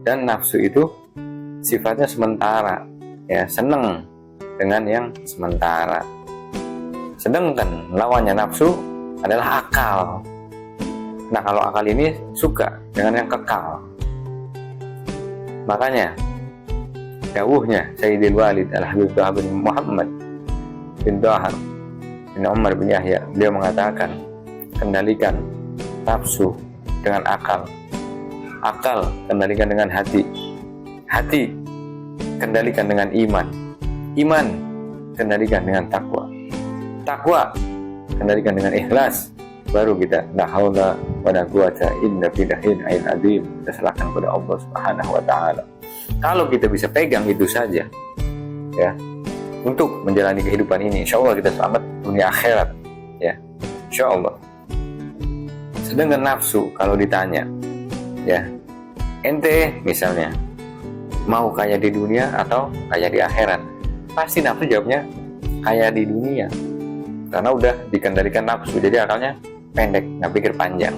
Dan nafsu itu sifatnya sementara, ya, seneng dengan yang sementara. Sedangkan lawannya nafsu adalah akal. Nah, kalau akal ini suka dengan yang kekal. Makanya dawuhnya Sayyidil Walid Al-Habib bin Muhammad bin Dahar bin Umar bin Yahya, beliau mengatakan, kendalikan nafsu dengan akal, akal kendalikan dengan hati, hati kendalikan dengan iman, iman kendalikan dengan takwa, takwa kendalikan dengan ikhlas. Baru kita la haula wala quwata illa billahil azim, kita serahkan kepada Allah Subhanahu wa taala. Kalau kita bisa pegang itu saja, ya, untuk menjalani kehidupan ini, insyaallah kita selamat dunia akhirat, ya, insyaallah. Sedangkan nafsu kalau ditanya, ya, ente misalnya mau kaya di dunia atau kaya di akhirat, pasti nafsu jawabnya kaya di dunia, karena udah dikendalikan nafsu. Jadi akalnya pendek, nggak pikir panjang,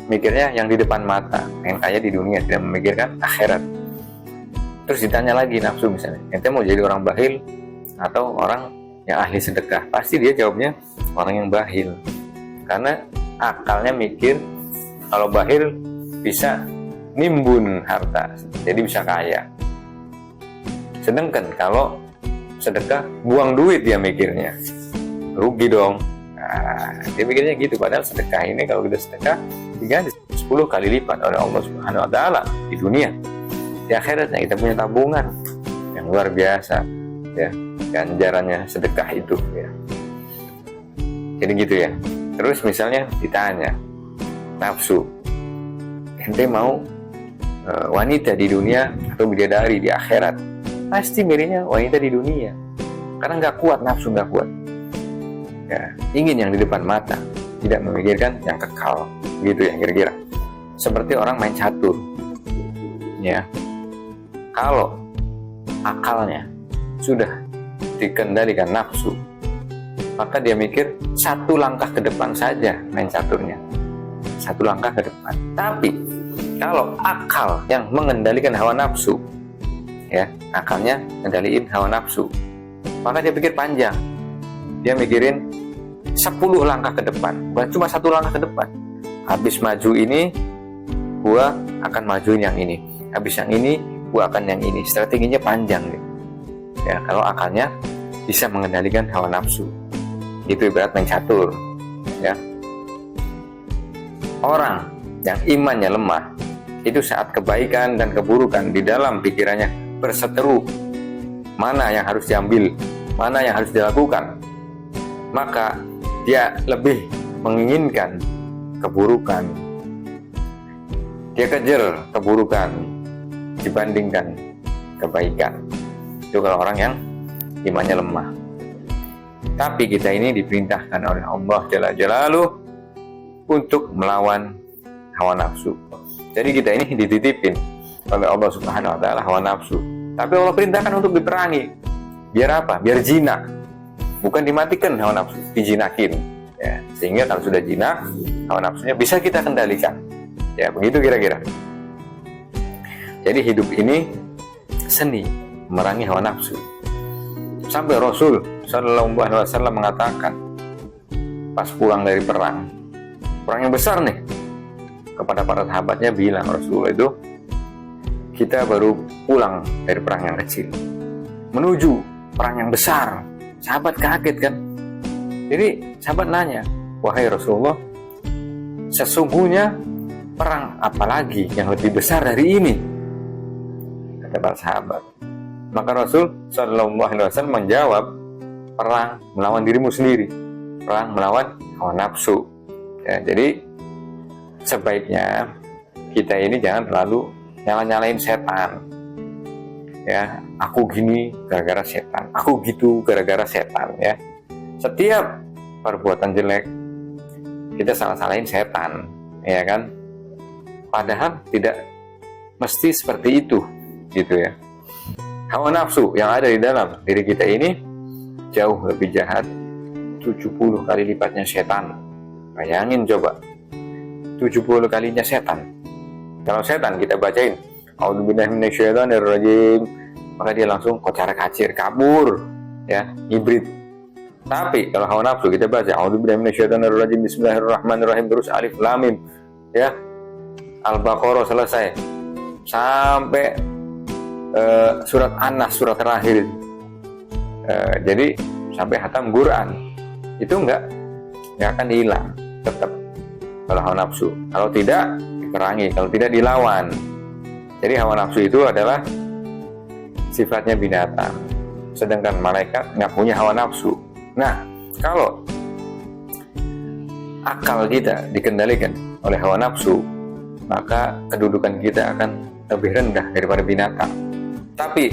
mikirnya yang di depan mata, pengen kaya di dunia, tidak memikirkan akhirat. Terus ditanya lagi nafsu misalnya, ente mau jadi orang bakhil atau orang yang ahli sedekah, pasti dia jawabnya orang yang bakhil, karena akalnya mikir kalau bakhil bisa nimbun harta, jadi bisa kaya. Sedangkan kalau sedekah buang duit, dia mikirnya rugi dong. Nah, dia mikirnya gitu. Padahal sedekah ini kalau kita sedekah diganti 10 kali lipat oleh Allah Subhanahu wa taala di dunia. Di akhiratnya kita punya tabungan yang luar biasa, ya, ganjarannya sedekah itu, ya. Jadi gitu ya. Terus misalnya ditanya nafsu, ente mau wanita di dunia atau bidadari di akhirat, pasti milihnya wanita di dunia, karena nggak kuat, nafsu nggak kuat, ya, ingin yang di depan mata, tidak memikirkan yang kekal, gitu ya kira-kira. Seperti orang main catur, ya, kalau akalnya sudah dikendalikan nafsu, maka dia mikir satu langkah ke depan saja main caturnya, satu langkah ke depan. Tapi kalau akal yang mengendalikan hawa nafsu, ya, akalnya ngendaliin hawa nafsu, maka dia pikir panjang, dia mikirin 10 langkah ke depan, bukan cuma satu langkah ke depan. Habis maju ini, gua akan majuin yang ini, habis yang ini gua akan yang ini. Strateginya panjang, ya, kalau akalnya bisa mengendalikan hawa nafsu. Itu ibarat main catur, ya. Orang yang imannya lemah, itu saat kebaikan dan keburukan di dalam pikirannya berseteru, mana yang harus diambil, mana yang harus dilakukan, maka dia lebih menginginkan keburukan, dia kejar keburukan dibandingkan kebaikan. Itu kalau orang yang imannya lemah. Tapi kita ini diperintahkan oleh Allah Jalla Jalaluh untuk melawan hawa nafsu. Jadi kita ini dititipin oleh Allah Subhanahu wa taala hawa nafsu. Tapi Allah perintahkan untuk diperangi. Biar apa? Biar jinak. Bukan dimatikan hawa nafsu, dijinakin. Ya, sehingga kalau sudah jinak, hawa nafsunya bisa kita kendalikan. Ya, begitu kira-kira. Jadi hidup ini seni memerangi hawa nafsu. Sampai Rasul Sallallahu Alaihi Wasallam mengatakan pas pulang dari perang yang besar nih, kepada para sahabatnya bilang, Rasulullah itu, kita baru pulang dari perang yang kecil menuju perang yang besar. Sahabat kaget kan. Jadi sahabat nanya, wahai Rasulullah, sesungguhnya perang apa lagi yang lebih besar dari ini? Kata para sahabat. Maka Rasul Sallallahu Alaihi Wasallam menjawab, perang melawan dirimu sendiri, perang melawan hawa nafsu. Ya, jadi sebaiknya kita ini jangan terlalu nyala-nyalain setan. Ya, aku gini gara-gara setan, aku gitu gara-gara setan. Ya, setiap perbuatan jelek kita salah-salahin setan, ya kan? Padahal tidak mesti seperti itu, gitu ya. Hawa nafsu yang ada di dalam diri kita ini jauh lebih jahat 70 kali lipatnya setan. Bayangin coba, 70 kalinya setan. Kalau setan kita bacain a'udzubillahi minasyaitonirrajim, maka dia langsung kocar-kacir, kabur, ya, hibrid. Tapi kalau hawa nafsu kita baca a'udzubillahi minasyaitonirrajim, bismillahirrahmanirrahim, terus alif lam mim, ya, Al-Baqarah selesai sampai surat An-Nas, surat terakhir. Jadi sampai hatam Quran itu nggak akan hilang, tetap kalau hawa nafsu. Kalau tidak diperangi, kalau tidak dilawan. Jadi hawa nafsu itu adalah sifatnya binatang, sedangkan malaikat nggak punya hawa nafsu. Nah, kalau akal kita dikendalikan oleh hawa nafsu, maka kedudukan kita akan lebih rendah daripada binatang. Tapi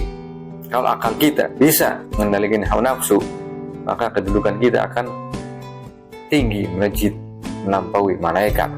kalau akal kita bisa mengendalikan hawa nafsu, maka kedudukan kita akan tinggi, melejit, melampaui malaikat.